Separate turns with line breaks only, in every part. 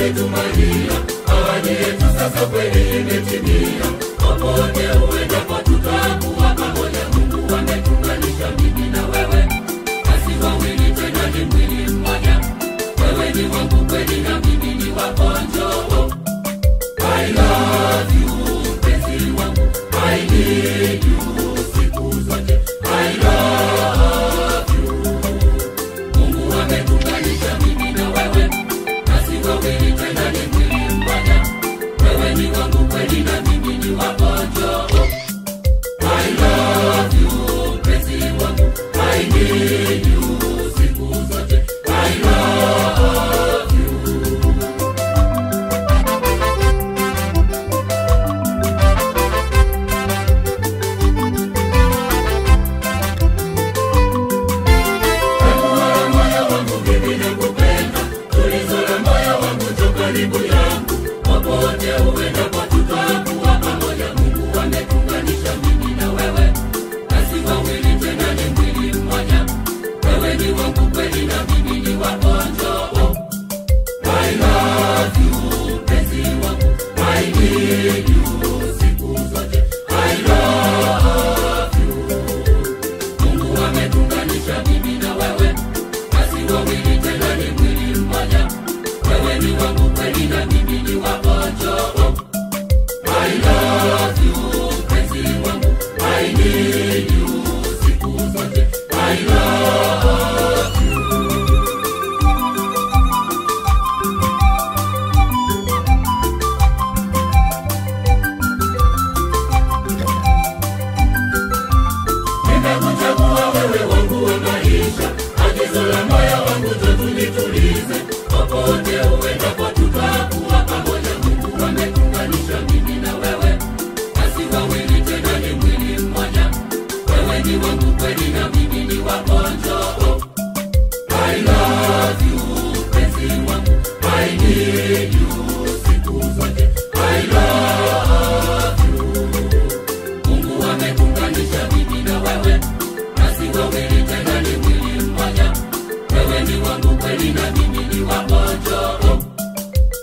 umetumalia, ahadi yetu sasa kweli imetimia. Popote uendapo tutakuwa pamoja. Mungu ametuunganisha mimi na wewe, basi wawili tena ni mwili mmoja. Wewe ni wangu kweli na mimi ni wako. Njoo, I love you mpenzi wangu, I need you siku zote. I love you. Mungu ametuunganisha mimi na wewe, basi wawili tena ni mwili mmoja. Wewe ni wangu kweli na mimi ni wako. Njoo, I love you mpenzi wangu, I need you siku zote. I love you. Moyo wangu mimi nakupenda, tulizo la moyo wangu njoo karibu yangu. Popote uendapo tutakuwa pamoja. Mungu ametuunganisha mimi na wewe, basi wawili tena ni mwili mmoja. Wewe ni wangu kweli na mimi ni wako. Njoo, I love you mpenzi wangu, I need you siku zote. I love you. Mungu ametuunganisha mimi na wewe, basi wawili tena ni mwili mmoja. Wewe ni wangu kweli na mimi ni wako. Njoo, I love you mpenzi wangu, I need you siku zote. I love you. Nimekuchagua wewe wangu wa maisha, agizo la moyo wangu njoo tunitulize. Popote uendapo tutakuwa pamoja. Mungu ametuunganisha mimi na wewe, basi wawili tena ni mwili mmoja. Wewe ni wangu kweli na mimi ni wako. Njoo, I love you mpenzi wangu, I need you siku zote. I love you. Mungu ametuunganisha mimi na wewe, basi wawili tena ni mwili mmoja. Wewe ni wangu kweli na mimi ni wako. Njoo,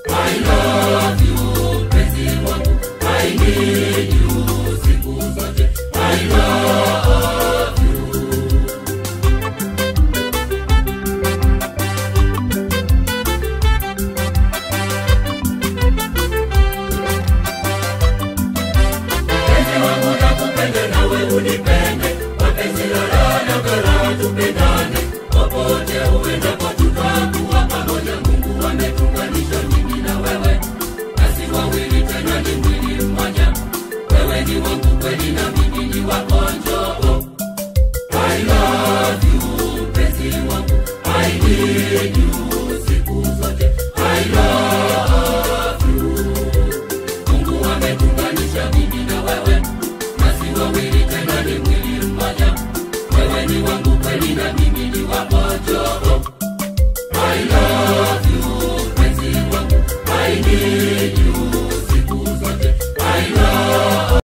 I love you mpenzi wangu, I need you siku zote. I love you. Mpenzi wangu nakupenda nawe unipende, wapenzi la raha na karaha tupendane. Popote uendapo tutakuwa pamoja. Mungu ametuunganisha mimi na wewe, basi wawili tena ni mwili mmoja. Wewe ni wangu kweli na mimi ni wako. Njoo, I love you mpenzi wangu, I need you siku zote. I love you. Mungu ametuunganisha mimi na wewe, basi wawili tena ni mwili mmoja. Wewe ni wangu kweli na mimi ni wako.